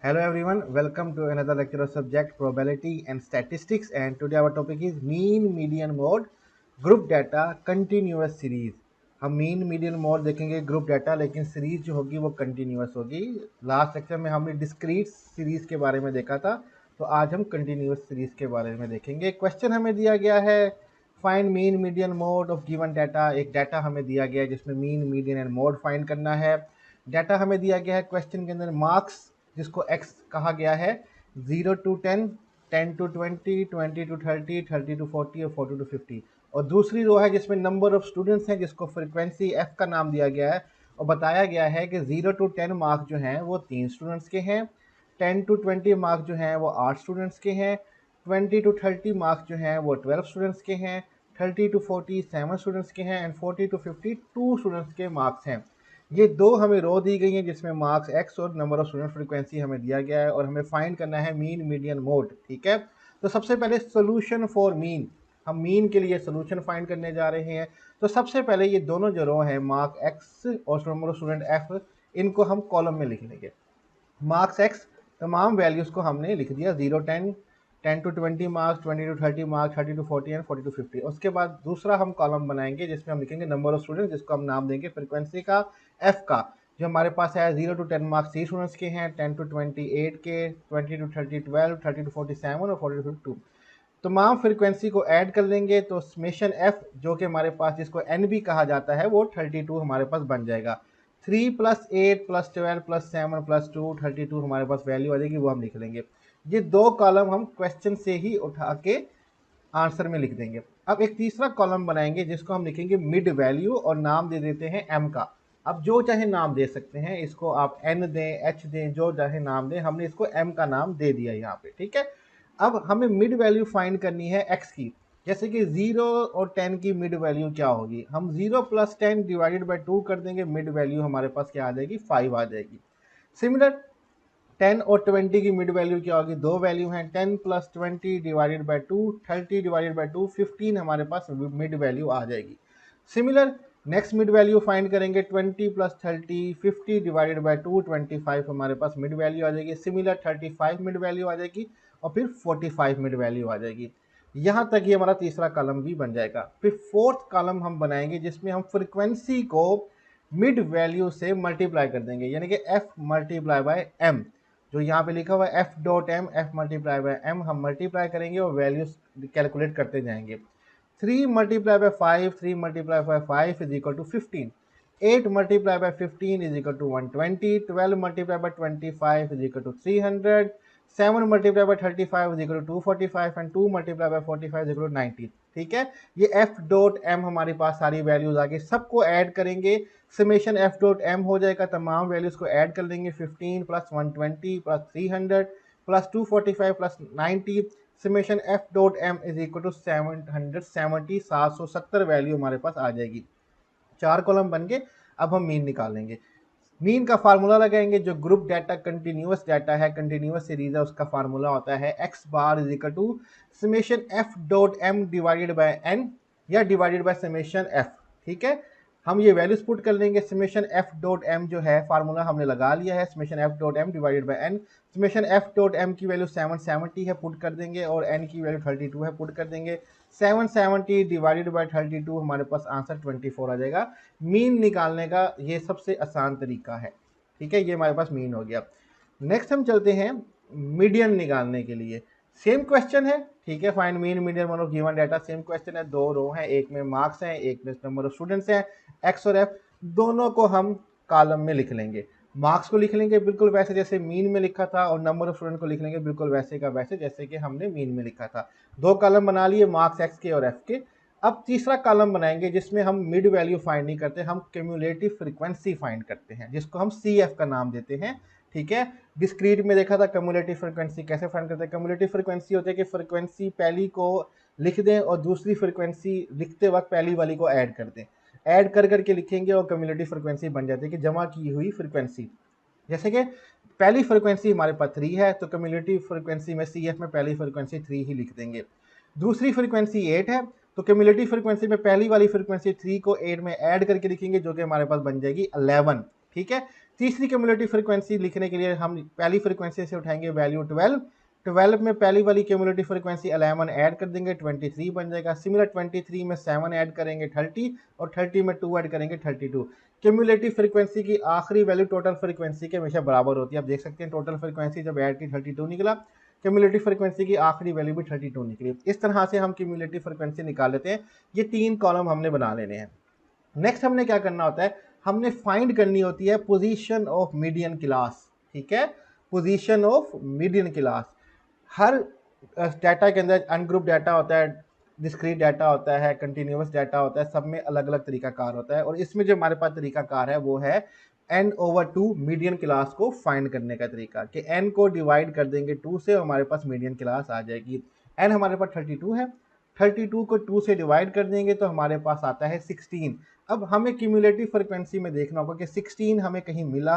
Hello everyone, welcome to another lecture of subject probability and statistics, and today our topic is mean median mode group data continuous series। हम mean median mode देखेंगे group data, लेकिन series जो होगी वो continuous होगी। Last lecture में हमने discrete series के बारे में देखा था, तो आज हम कंटिन्यूस सीरीज के बारे में देखेंगे। क्वेश्चन हमें दिया गया है find mean median mode of given data. एक डाटा हमें दिया गया है जिसमें mean median and mode find करना है। डाटा हमें दिया गया है क्वेश्चन के अंदर मार्क्स जिसको x कहा गया है, 0 to 10, 10 to 20, 20 to 30, 30 to 40 और 40 to 50। और दूसरी रो है जिसमें नंबर ऑफ स्टूडेंट्स हैं जिसको फ्रीक्वेंसी f का नाम दिया गया है, और बताया गया है कि 0 to 10 मार्क्स जो हैं वो 3 स्टूडेंट्स के हैं, 10 to 20 मार्क्स जो हैं वो 8 स्टूडेंट्स के हैं, 20 to 30 मार्क्स जो हैं वो 12 स्टूडेंट्स के हैं, 30 to 40 7 स्टूडेंट्स के हैं, एंड 40 to 50 2 स्टूडेंट्स के मार्क्स हैं। ये दो हमें रो दी गई हैं जिसमें मार्क्स x और नंबर ऑफ स्टूडेंट फ्रीक्वेंसी हमें दिया गया है, और हमें फाइंड करना है मीन मीडियन मोड। ठीक है, तो सबसे पहले सोल्यूशन फॉर मीन, हम मीन के लिए सोल्यूशन फाइंड करने जा रहे हैं। तो सबसे पहले ये दोनों जो रो हैं मार्क x और नंबर ऑफ स्टूडेंट f, इनको हम कॉलम में लिख लेंगे। मार्क्स x तमाम वैल्यूज़ को हमने लिख दिया, 0 10, 10 to 20 marks, 20 to 30 marks, 30 to 40 and 40 to 50। उसके बाद दूसरा हम कॉलम बनाएंगे जिसमें हम लिखेंगे नंबर ऑफ स्टूडेंट, जिसको हम नाम देंगे फ्रीक्वेंसी का f का। जो हमारे पास है 0 to 10 मार्क्स 3 स्टूडेंट्स के हैं, 10 to 20 8 के, 20 to 30 12, 30 to 40 7 और 40 to 52। तमाम फ्रीक्वेंसी को ऐड कर लेंगे तो समेशन f जो कि हमारे पास जिसको n भी कहा जाता है वो 32 हमारे पास बन जाएगा। 3 प्लस 8 प्लस 12 प्लस 7 प्लस 2 32 हमारे पास वैल्यू आ जाएगी, वो हम लिख लेंगे। ये दो कॉलम हम क्वेश्चन से ही उठा के आंसर में लिख देंगे। अब एक तीसरा कॉलम बनाएंगे जिसको हम लिखेंगे मिड वैल्यू, और नाम दे देते हैं m का। अब जो चाहे नाम दे सकते हैं, इसको आप n दें, h दें, जो चाहे नाम दें, हमने इसको m का नाम दे दिया यहाँ पे। ठीक है, अब हमें मिड वैल्यू फाइंड करनी है x की। जैसे कि 0 और 10 की मिड वैल्यू क्या होगी, हम 0 प्लस 10 डिवाइडेड बाई 2 कर देंगे, मिड वैल्यू हमारे पास क्या आ जाएगी, 5 आ जाएगी। सिमिलर 10 और 20 की मिड वैल्यू क्या होगी, दो वैल्यू हैं, 10 plus 20 divided by 2, 30 divided by 2, 15 हमारे पास मिड वैल्यू आ जाएगी। Similar next mid value find करेंगे, 20 प्लस 30, 50 डिवाइडेड बाई 2, 25 हमारे पास मिड वैल्यू आ जाएगी। सिमिलर 35 मिड वैल्यू आ जाएगी, और फिर 45 मिड वैल्यू आ जाएगी। यहाँ तक ये हमारा तीसरा कॉलम भी बन जाएगा। फिर फोर्थ कॉलम हम बनाएंगे जिसमें हम फ्रिक्वेंसी को मिड वैल्यू से मल्टीप्लाई कर देंगे, यानी कि f मल्टीप्लाई बाय m। जो यहाँ पे लिखा हुआ है f dot M, f multiply by m हम मल्टीप्लाई करेंगे और वैल्यूज कैलकुलेट करते जाएंगे। 3 multiply by 5, 3 multiply by 5 is equal to 15, 8 multiply by 15 is equal to 120, 12 multiply by 25 is equal to 300, 7 multiply by 35 is equal to 245 and 2 multiply by 45 is equal to 90। ठीक है, ये f dot m हमारे पास सारी values आ गई, सबको add करेंगे, summation f dot m हो जाएगा। तमाम वैल्यूज को ऐड कर लेंगे, 15 plus 120 plus 300 plus 245 plus 90, summation f dot m is equal to 770, 770 value हमारे पास आ जाएगी। चार कॉलम बन गए। अब हम मीन निकालेंगे। मीन का फार्मूला लगाएंगे, जो ग्रुप डाटा कंटिन्यूस डाटा है, कंटिन्यूस सीरीज है, उसका फार्मूला होता है x bar is equal to summation f dot m divided by n, या डिवाइडेड बाय समेशन f। ठीक है, हम ये वैल्यूज पुट कर लेंगे। समेशन f डॉट m जो है फार्मूला हमने लगा लिया है, summation f dot m divided by n। Summation f dot m की वैल्यू 770 है, पुट कर देंगे, और n की वैल्यू 32 है, पुट कर देंगे। 770 डिवाइडेड बाय 32 हमारे पास आंसर 24 आ जाएगा। मीन निकालने का ये सबसे आसान तरीका है। ठीक है, ये हमारे पास मीन हो गया। नेक्स्ट हम चलते हैं मीडियन निकालने के लिए। सेम क्वेश्चन है, ठीक है, find mean median mode of given data. Same question है, दो रो हैं, एक में मार्क्स हैं, एक में नंबर ऑफ स्टूडेंट्स हैं, एक्स और एफ। दोनों को हम कॉलम में लिख लेंगे। मार्क्स को लिख लेंगे बिल्कुल वैसे जैसे मीन में लिखा था, और नंबर ऑफ स्टूडेंट को लिख लेंगे बिल्कुल वैसे का वैसे जैसे कि हमने मीन में लिखा था। दो कॉलम बना लिए, मार्क्स एक्स के और एफ के। अब तीसरा कॉलम बनाएंगे जिसमें हम मिड वैल्यू फाइंड नहीं करते, हम क्यूमुलेटिव फ्रीक्वेंसी फाइंड करते हैं, जिसको हम सी एफ का नाम देते हैं। ठीक है, डिस्क्रीट में देखा था क्यूमुलेटिव फ्रीक्वेंसी कैसे फाइंड करते हैं। क्यूमुलेटिव फ्रीक्वेंसी होती है कि फ्रीक्वेंसी पहली को लिख दें और दूसरी फ्रीक्वेंसी लिखते वक्त पहली वाली को ऐड कर दें, ऐड कर करके लिखेंगे और क्यूमुलेटिव फ्रीक्वेंसी बन जाती है कि जमा की हुई फ्रीक्वेंसी। जैसे कि पहली फ्रीक्वेंसी हमारे पास 3 है, तो क्यूमुलेटिव फ्रीक्वेंसी में सी एफ में पहली फ्रीक्वेंसी 3 ही लिख देंगे। दूसरी फ्रीक्वेंसी 8 है, तो क्यूमुलेटिव फ्रीक्वेंसी में पहली वाली फ्रीक्वेंसी 3 को 8 में ऐड करके लिखेंगे, जो कि हमारे पास बन जाएगी 11। ठीक है, तीसरी क्यूमुलेटिव फ्रीक्वेंसी लिखने के लिए हम पहली फ्रीक्वेंसी से उठाएंगे वैल्यू 12, 12 में पहली वाली क्यूमुलेटिव फ्रीक्वेंसी 11 ऐड कर देंगे 23 बन जाएगा। सिमिलर 23 में 7 ऐड करेंगे 30 और 30 में 2 ऐड करेंगे 32। क्यूमुलेटिव फ्रीक्वेंसी की आखिरी वैल्यू टोटल फ्रीक्वेंसी के हमेशा बराबर होती है। आप देख सकते हैं टोटल फ्रीक्वेंसी जब ऐड की 32 निकला, क्यूमुलेटिव फ्रीक्वेंसी की आखिरी वैल्यू भी 32 निकली। इस तरह से हम क्यूमुलेटिव फ्रीक्वेंसी निकाल लेते हैं। ये 3 कॉलम हमने बना लेने हैं। नेक्स्ट हमने क्या करना होता है, हमने फाइंड करनी होती है पोजीशन ऑफ मीडियन क्लास। ठीक है, position of median class. Her data के अंदर अनग्रुप डाटा होता है, डिस्क्रीट डाटा होता है, कंटिन्यूअस डाटा होता है, सब में अलग अलग तरीकाकार होता है। और इसमें जो हमारे पास तरीकाकार है वो है n/2 मीडियन क्लास को फाइंड करने का तरीका, कि n को डिवाइड कर देंगे 2 से और हमारे पास मीडियन क्लास आ जाएगी। n हमारे पास 32 है, 32 को 2 से डिवाइड कर देंगे तो हमारे पास आता है 16। अब हमें क्यूमुलेटिव फ्रीक्वेंसी में देखना होगा कि 16 हमें कहीं मिला,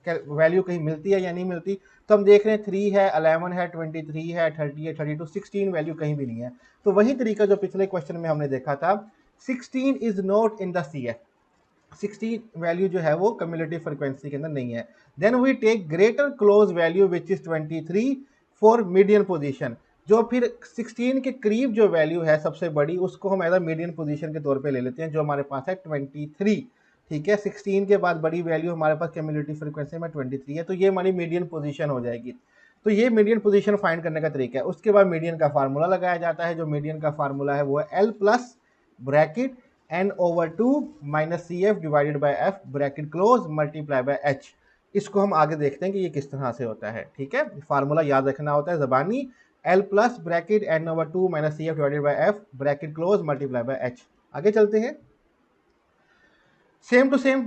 वैल्यू कहीं मिलती है या नहीं मिलती। तो हम देख रहे हैं 3 है, 11 है, 23 है, 30 है, 32, 16 वैल्यू कहीं भी नहीं है। तो वही तरीका जो पिछले क्वेश्चन में हमने देखा था, 16 is not in the CF, 16 value जो है वो क्यूमुलेटिव फ्रीक्वेंसी के अंदर नहीं है। Then we take greater close value which is 23 for median position. जो फिर 16 के करीब जो वैल्यू है सबसे बड़ी, उसको हम एज अ मीडियन पोजीशन के तौर पे ले लेते हैं, जो हमारे पास है 23। ठीक है, 16 के बाद बड़ी वैल्यू हमारे पास क्यूमुलेटिव फ्रीक्वेंसी में 23 है, तो ये हमारी मीडियन पोजीशन हो जाएगी। तो ये मीडियन पोजीशन फाइंड करने का तरीका है। उसके बाद मीडियन का फार्मूला लगाया जाता है। जो मीडियन का फार्मूला है वो है L plus bracket n/2 minus CF divided by F bracket close multiply by H। इसको हम आगे देखते हैं कि ये किस तरह से होता है। ठीक है, फार्मूला याद रखना होता है जबानी, L plus bracket n/2 minus CF divided by F bracket close multiply by H। आगे चलते हैं, सेम टू सेम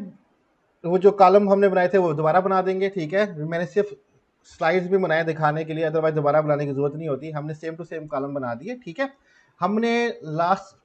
वो जो कॉलम हमने बनाए थे वो दोबारा बना देंगे। ठीक है, मैंने सिर्फ स्लाइड्स भी बनाए दिखाने के लिए, अदरवाइज दोबारा बनाने की जरूरत नहीं होती। हमने सेम टू सेम कॉलम बना दिए। ठीक है, हमने लास्ट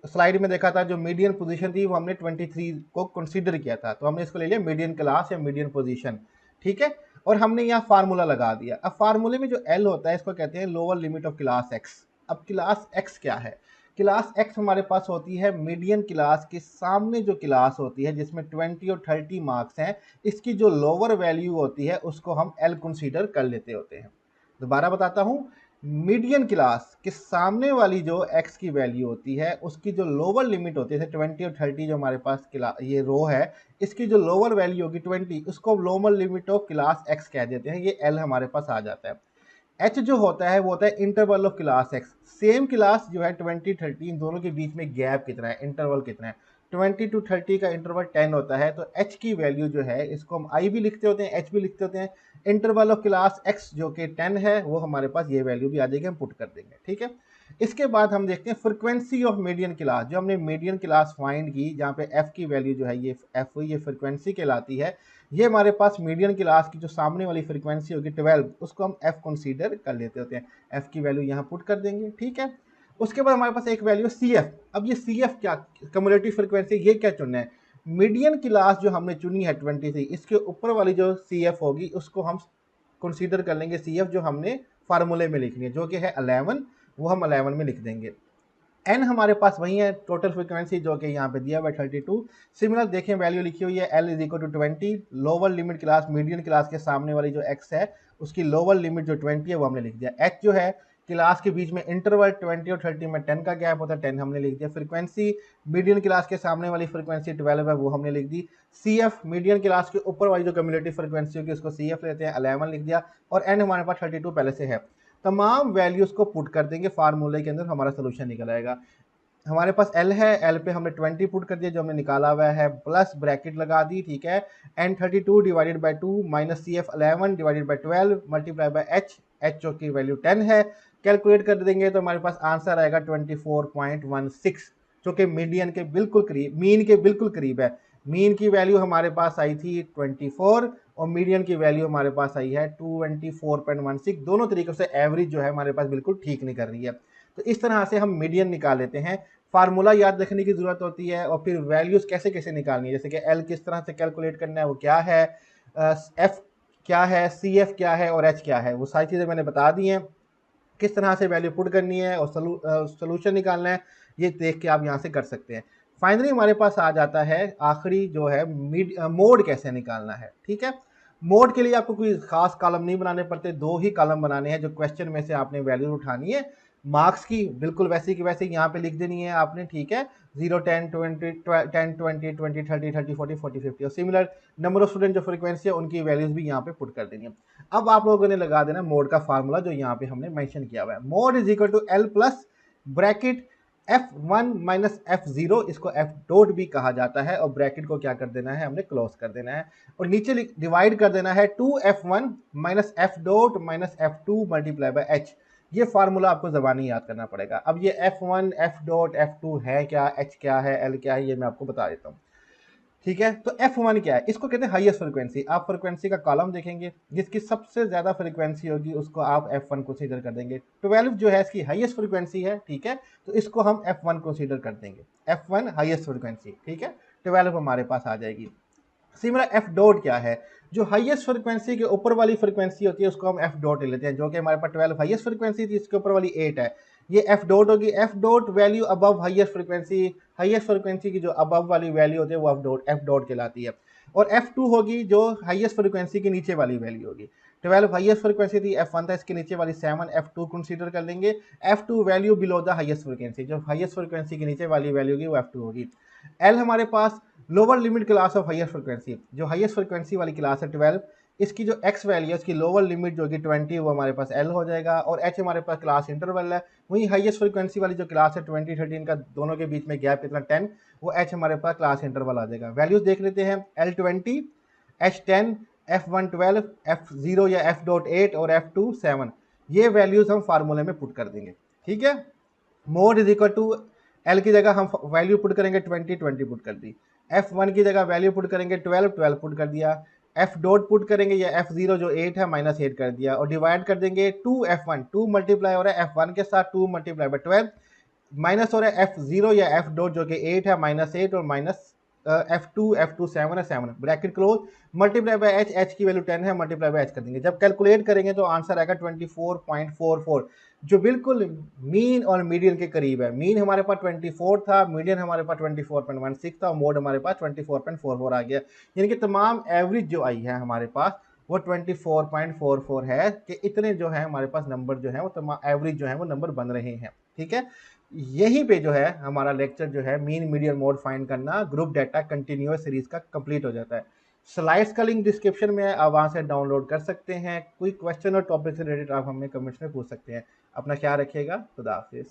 स्लाइड में देखा था जो मीडियन पोजीशन थी वो हमने 23 को कंसीडर किया था, तो हमने इसको ले लिया मीडियन क्लास या मीडियन पोजीशन। ठीक है, और हमने यहाँ फार्मूला लगा दिया। अब फार्मूले में जो L होता है इसको कहते हैं lower limit of class X। अब क्लास X क्या है, क्लास X हमारे पास होती है मीडियन क्लास के सामने जो क्लास होती है जिसमें 20 और 30 मार्क्स हैं, इसकी जो लोअर वैल्यू होती है उसको हम L कंसीडर कर लेते होते हैं। दोबारा बताता हूं, मीडियन क्लास के सामने वाली जो X की वैल्यू होती है उसकी जो लोअर लिमिट होती है, 20 और 30 जो हमारे पास ये रो है, इसकी जो लोअर वैल्यू होगी 20, उसको lower limit of class X कह देते हैं। ये L हमारे पास आ जाता है। H जो होता है वो होता है interval of class X। Same class जो है 20-30, इन दोनों के बीच में गैप कितना है, इंटरवल कितना है, 20 to 30 का इंटरवल 10 होता है। तो H की वैल्यू जो है इसको हम I भी लिखते होते हैं, H भी लिखते होते हैं। इंटरवल ऑफ क्लास X जो कि 10 है वो हमारे पास ये वैल्यू भी आ जाएगी, हम पुट कर देंगे। ठीक है, इसके बाद हम देखते हैं फ्रिक्वेंसी ऑफ मीडियन क्लास। जो हमने मीडियन क्लास फाइंड की, जहाँ पे F की वैल्यू जो है ये F हुई, ये फ्रिक्वेंसी कहलाती है। ये हमारे पास मीडियन क्लास की जो सामने वाली फ्रीक्वेंसी होगी 12, उसको हम F कंसीडर कर लेते होते हैं। F की वैल्यू यहाँ पुट कर देंगे। ठीक है, उसके बाद हमारे पास एक वैल्यू CF। अब ये CF क्या, क्यूमुलेटिव फ्रीक्वेंसी, ये क्या चुनना है, मीडियन क्लास जो हमने चुनी है 23, इसके ऊपर वाली जो CF होगी उसको हम कंसीडर कर लेंगे CF, जो हमने फार्मूले में लिखनी है, जो कि है 11, वो हम 11 में लिख देंगे। N हमारे पास वही है टोटल फ्रीक्वेंसी जो कि यहाँ पे दिया हुआ है 32। सिमिलर देखें वैल्यू लिखी हुई है L is equal to 20, lower limit class median class के सामने वाली जो X है उसकी लोअर लिमिट जो 20 है वो हमने लिख दिया। H जो है क्लास के बीच में इंटरवल 20 और 30 में 10 का गैप होता है, 10 हमने लिख दिया। फ्रीक्वेंसी मीडियन क्लास के सामने वाली फ्रीक्वेंसी 12 है, वो हमने लिख दी। CF मीडियन क्लास के ऊपर वाली जो क्यूमुलेटिव फ्रीक्वेंसी होगी उसको CF लेते हैं, 11 लिख दिया। और N हमारे पास 32 पहले से है। तमाम वैल्यूज को पुट कर देंगे फार्मूले के अंदर, हमारा सोल्यूशन निकल आएगा। हमारे पास L है, L पे हमने 20 पुट कर दिया जो हमने निकाला हुआ है, प्लस ब्रैकेट लगा दी। ठीक है, N32 divided by 2 minus CF 11 divided by 12 multiply by H जो की वैल्यू 10 है। कैलकुलेट कर देंगे तो हमारे पास आंसर आएगा 24.16, जो कि मीडियन के बिल्कुल करीब, मीन के बिल्कुल करीब है। मीन की वैल्यू हमारे पास आई थी 24 और मीडियन की वैल्यू हमारे पास आई है 24.16। दोनों तरीकों से एवरेज जो है हमारे पास बिल्कुल ठीक नहीं कर रही है। तो इस तरह से हम मीडियन निकाल लेते हैं। फार्मूला याद रखने की जरूरत होती है और फिर वैल्यूज कैसे कैसे निकालनी है, जैसे कि L किस तरह से कैलकुलेट करना है, वो क्या है, F क्या है, CF क्या है और H क्या है, वो सारी चीज़ें मैंने बता दी हैं। किस तरह से वैल्यू पुट करनी है और सोल्यूशन निकालना है, ये देख के आप यहाँ से कर सकते हैं। फाइनली हमारे पास आ जाता है आखिरी जो है मोड कैसे निकालना है। ठीक है, मोड के लिए आपको कोई खास कॉलम नहीं बनाने पड़ते, दो ही कॉलम बनाने हैं जो क्वेश्चन में से आपने वैल्यू उठानी है मार्क्स की, बिल्कुल वैसे की वैसे यहाँ पे लिख देनी है आपने। ठीक है, 0 10 20 10 20 20 30 30 40 40 50 और सिमिलर नंबर ऑफ स्टूडेंट जो फ्रीक्वेंसी है उनकी वैल्यूज भी यहाँ पे पुट कर देनी है। अब आप लोगों ने लगा देना मोड का फार्मूला जो यहाँ पे हमने मेंशन किया हुआ है, mode is equal to L plus bracket F1 minus F0, इसको F डॉट भी कहा जाता है, और ब्रैकेट को क्या कर देना है हमने क्लोज कर देना है, और नीचे डिवाइड कर देना है 2F1 minus F dot minus F2 multiply by H। ये फार्मूला आपको जबानी याद करना पड़ेगा। अब ये F1 F डॉट F2 है क्या, H क्या है, L क्या है, ये मैं आपको बता देता हूँ। ठीक है, तो F1 क्या है, इसको कहते हैं हाईएस्ट फ्रीक्वेंसी। आप फ्रीक्वेंसी का कॉलम देखेंगे, जिसकी सबसे ज्यादा फ्रीक्वेंसी होगी उसको आप F1 कंसीडर कर देंगे। 12 जो है इसकी हाईएस्ट फ्रीक्वेंसी है। ठीक है, तो इसको हम F1 कंसीडर कर देंगे, F1 हाईएस्ट फ्रीक्वेंसी। ठीक है, 12 हमारे पास आ जाएगी। सिमिलर एफ डॉट क्या है, जो हाईएस्ट फ्रीक्वेंसी के ऊपर वाली फ्रीक्वेंसी होती है उसको हम एफ डॉट ले लेते हैं, जो कि हमारे पास 12 हाईएस्ट फ्रीक्वेंसी थी, इसके ऊपर वाली 8 है, ये एफ डॉट होगी। F dot value above highest frequency की जो अबव वाली वैल्यू होती है वो एफ डॉट कहलाती है। और एफ टू होगी जो हाईएस्ट फ्रीक्वेंसी की नीचे वाली वैल्यू होगी। 12 हाईएस्ट फ्रीक्वेंसी थी, F1 था, इसके नीचे वाली 7 F2 कंसीडर कर लेंगे। F2 value below the highest frequency, जो हाईएस्ट फ्रीक्वेंसी के नीचे वाली वैल्यू होगी वो F2 होगी। L हमारे पास lower limit class of highest frequency, जो हाईएस्ट फ्रीक्वेंसी वाली क्लास है 12, इसकी जो x वैल्यू है उसकी लोअर लिमिट जो होगी 20, वो हमारे पास L हो जाएगा। और H हमारे पास क्लास इंटरवल है, वही हाईएस्ट फ्रीक्वेंसी वाली जो क्लास है 20 13 का दोनों के बीच में गैप इतना 10, वो H हमारे पास क्लास इंटरवल आ जाएगा। वैल्यूज देख लेते हैं, L20, H10, F1 12, F0 या F डॉट 8 और F2 7, ये वैल्यूज हम फार्मूले में पुट कर देंगे। ठीक है, mode is equal to L की जगह हम वैल्यू पुट करेंगे 20 20 पुट कर दी, F1 की जगह वैल्यू पुट करेंगे 12 12 पुट कर दिया, F डॉट पुट करेंगे या F0 जो 8 है माइनस 8 कर दिया, और डिवाइड कर देंगे 2F1, 2 मल्टीप्लाई हो रहा है F1 के साथ, 2 मल्टीप्लाई बाय 12, माइनस हो रहा है F0 या F डॉट जो कि 8 है माइनस 8, और माइनस F2 7 है 7, bracket close, multiply by H की वैल्यू 10 है, मल्टीप्लाई बाय H कर देंगे। जब कैलकुलेट करेंगे तो आंसर आएगा 24.44, जो बिल्कुल मीन और मीडियन के करीब है। मीन हमारे पास 24 था, मीडियन हमारे पास 24.16 था, और मोड हमारे पास 24.44 आ गया। यानी कि तमाम एवरेज जो आई है हमारे पास वो 24.44 है, कि इतने जो है हमारे पास नंबर जो है वो तमाम एवरेज जो है वो नंबर बन रहे हैं। ठीक है, यहीं पे जो है हमारा लेक्चर जो है मीन मीडियन मोड फाइंड करना ग्रुप डाटा कंटिन्यूअस सीरीज का कंप्लीट हो जाता है। स्लाइड्स का लिंक डिस्क्रिप्शन में है, आप वहाँ से डाउनलोड कर सकते हैं। कोई क्वेश्चन और टॉपिक से रिलेटेड आप हमें कमेंट्स में पूछ सकते हैं। अपना ख्याल रखिएगा, खुदा हाफिज़।